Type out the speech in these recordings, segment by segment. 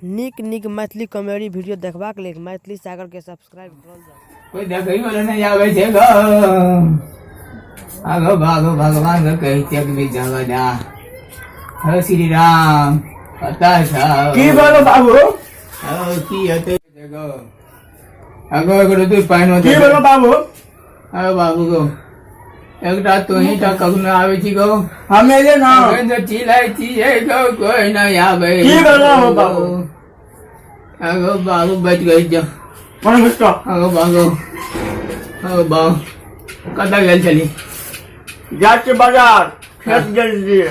निक निक Maithili comedy video देखबाक लेल मैथिली सागर के सब्सक्राइब करल जाओ। कोई देखै वाला नहीं आवे छै गो आगो भागो भगवान के कहि त्याग भी जगदा हे श्री राम पता छ की बोलो बाबू की हते गो आगो एगो दू पानी की बोलो बाबू अरे बाबू गो एकटा तो ही टा कखनो आवे छी गो हमें जे ना जे चिल्लाई छिए गो कोई नहीं आवे की बोलो हो बाबू आगो बाबू बच गई जा मन गुस्सा आगो बाबू कदा गेल चली जाके बाजार खेत जल्दी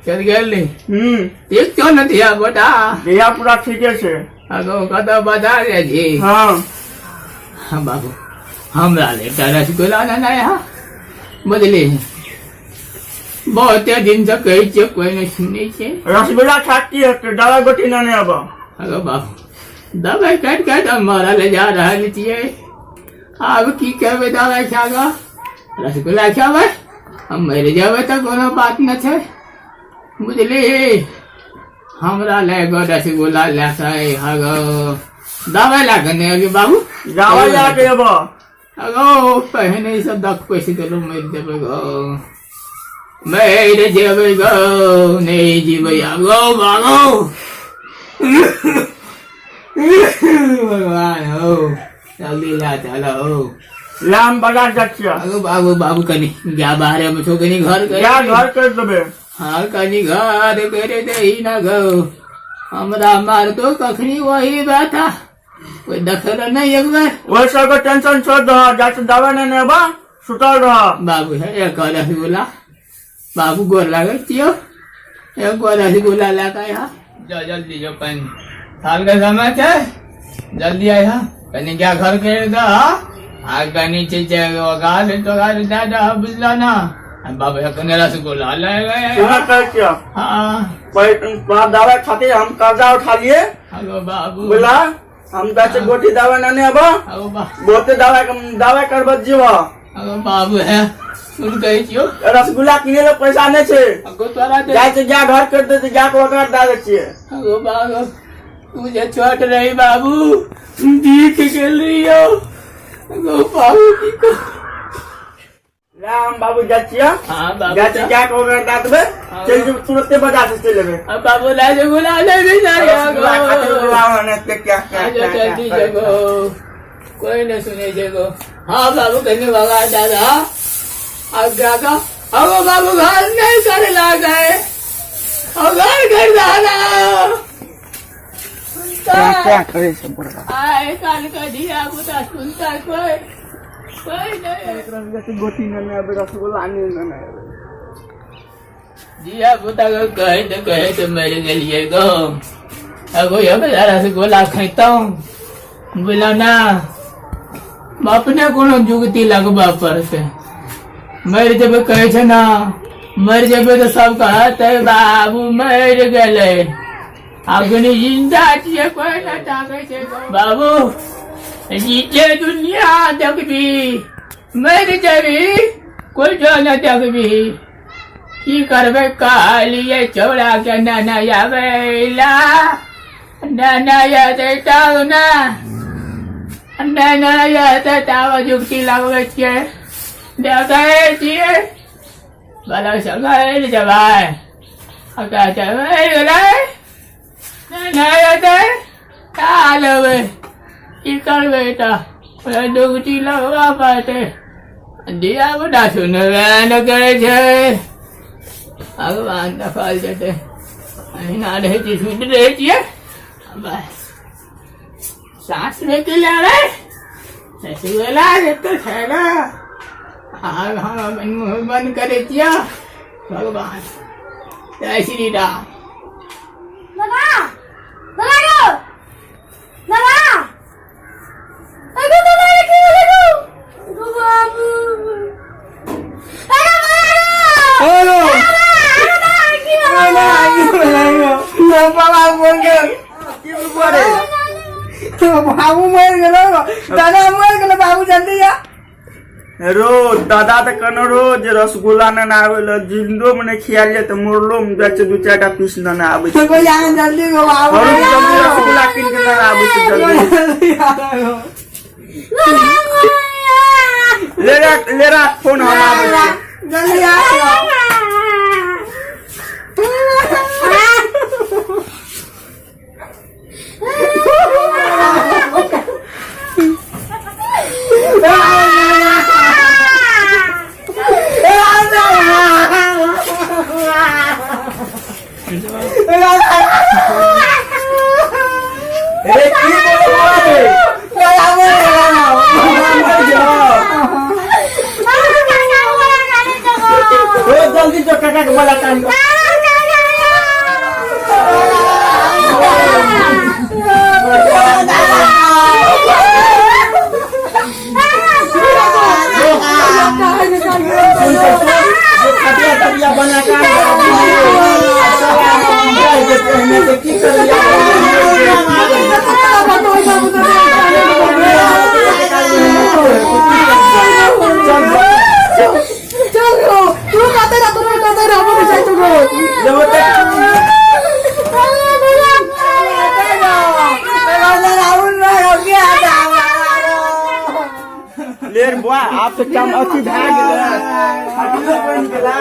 चल गेल नी ठीक क्यों न दिया बेटा दिया पूरा ठीके छे आगो कदा बाजार रे जी हां हां बाबू हमरा ले रसगुल्ला ना यहाँ बदले बहुत दिन से कही छे कोई नहीं सुने छे रसगुल्ला खाती है तो दवा गोटी ना नहीं अब अगो बाबू दवाई काट काट हमारा ले जा रहा छिए अब की कहबे दवाई खागा रसगुल्ला खावे हम मर जावे तो कोनो बात न छे बुझली हमरा ले गो रसगुल्ला ले सै हगो दवाई लागने अभी बाबू दवा जाके अब अगो पहने सब दख पैसे चलो मर जावे गो मर जावे गो नहीं जीवे अगो बागो भगवान हो जल्दी ला चलो लाम बाजार जाके अगो बाबू बाबू कनी जा बाहर में छो कनी घर कर क्या घर कर देबे हाँ कनी घर करे दे ही ना गो हमरा मार तो कखनी वही बैठा कोई दखल नहीं एक बार वैसा को टेंशन छोड़ दो जाके दवा नहीं अब सुतल रह बाबू है एक रसगुल्ला बाबू गोर लगे चियो एक रसगुल्ला लाका यहाँ जो जल्दी जो पन साल का समय है जल्दी आया कहीं क्या घर के आगे नीचे गाल तो गाल दादा बुझला ना बाबू एक रसगुल्ला ले गए सुना कर क्या हाँ दवा खाते हम कर्जा उठा लिए हेलो बाबू बोला हम दस गोटी दवा नहीं अब हेलो बहुते दवा कर जीवा हेलो बाबू है सुन कही छियो रसगुल्ला किने ला पैसा नहीं छे अगो तोरा दे जाए से जा घर कर दे से जा को ओकरा दे छिए अगो बाबू तुझे छोट रही बाबू जीत गेल रहियो अगो बाबू की को राम बाबू जाचिया हां बाबू जाचे जा को ओकरा दे देबे चल जो तुरंत बाजार से चले लेबे अब बाबू ला जो गुला ले भी जा क्या क्या जल्दी जगो कोई न सुने जगो हाँ बाबू कहने वाला दादा अब जागा अगो बाबू घर नहीं कर लागे और घर कर दादा क्या करे सब बड़ा आए काल का दिया बुता सुनता कोई नहीं गोटी न अब रसगुल्ला नहीं दिया बुता को कहे तो मेरे के लिए गो अगो ये बता रसगुल्ला खाता हूँ बोला ना अपने कोनो जुगती लगबा पर से मर जब कहे छे ना मर जबे तो सब कहते बाबू मर गए अग्नि जिंदा छिए कोई न ताके छे बाबू जीते दुनिया देखबी मर जबी कोई जो न देखबी की करबे कालिए चौड़ा के नाना आवेला नाना यादे ताव ना नाना यादे ताव जुगती लगबे छे देखे छिए भला संगाइल जबाय अका जबाय गेलै नाना यादे तालबे की करबे ता जुगती लगबा पाते दिया बड़ा सुनबे न करे छे भगवान दफाल देते ना रहे थी सुन रहे छिए बस सांस लेके ले रहे रसगुल्ला देते थे ना हाँ बंद करे दिया भगवान जय श्री राम बाबू मर गेलो दादा मर गेलो बाबू जल्दी आ रो दादा तो कनो रोज रसगुल्ला न आवेला जिंदो मने खियालिए तो मोरलो में जाचे दू चारटा पीस न आवे जल्दी गो जल्दी जल्दी ले रहा फोन हमारा जल्दी जल्दी जो काका को बोला काम बना लेर बुआ आप तो कम अति भाग गेला हटियो बन गेला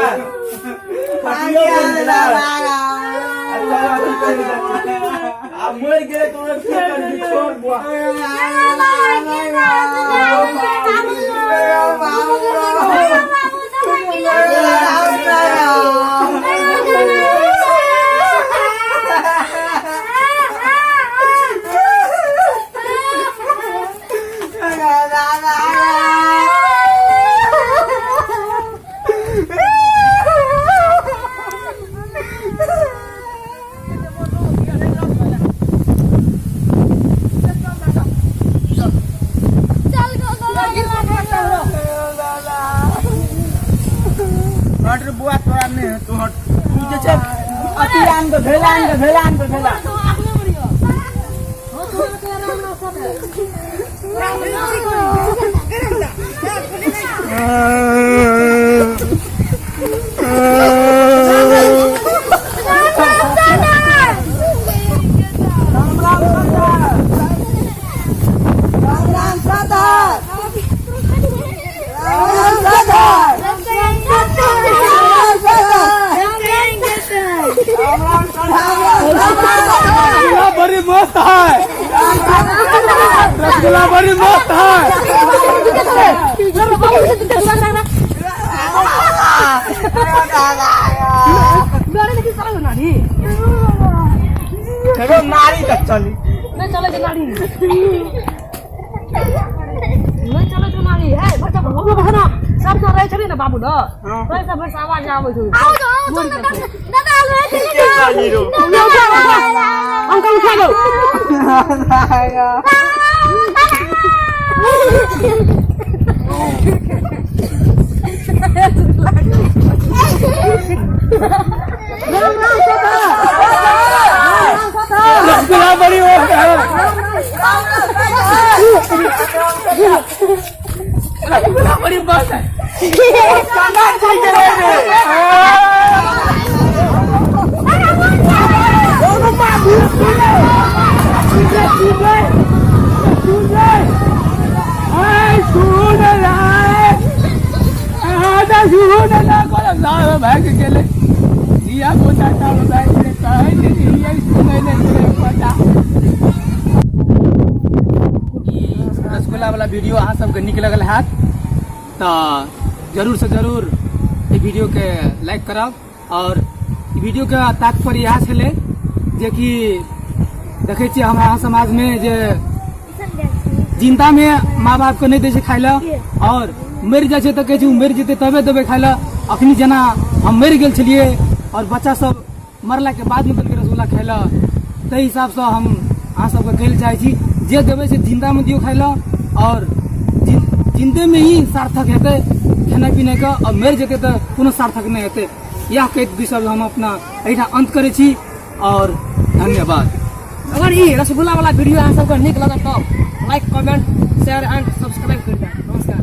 आप मर गए तो कर दी छोड़ बुआ हट बुआ तोरा नहीं तू हट तू जे छै अति आन के भेला बड़ी मस्त है रसगुल्ला बड़ी मस्त है नारी तक चली नहीं चले नारी नहीं चले तो नारी है बच्चा भगवान बहना सब तो रहे छली ना बाबू न रहे सब बस आवाज आवे छै दादा रहे छली अंकल उठा दो रसगुल्ला बड़ी हो रसगुल्ला बड़ी बात है रसगुल्ला वाला वीडियो अहाँ सबके नीक लगल हैत तो जरूर से जरूर ये वीडियो के लाइक करब और वीडियो के तात्पर्य यह छलै जे कि देखे छियै हमरा समाज में जे जिंदा में माँ बाप के नहीं दै छै खाय ला और मरि जाइ छै तऽ कहै छै मरि जेतै तबे देबै खाय ला। अखनी जेना हम मरि गेल छलियै और बच्चा सब मरला के बाद में देलकै रसगुल्ला खाय ला, ताहि हिसाब से हम अहाँ सबके कहै चाहै छी जे देबै से जिंदा में दियौ खाय ला और जिंदे में ही सार्थक हेतै खेनाइ पिनाइ के, और मरि जेतै तऽ कोनो सार्थक नहीं हेतै। यह कहैत विषय हम अपना एहिठाम अंत करै छी और धन्यवाद। अगर ये रसगुल्ला वाला वीडियो अहाँ सबके नीक लगत तो like comment share and subscribe कर दिअ। नमस्कार।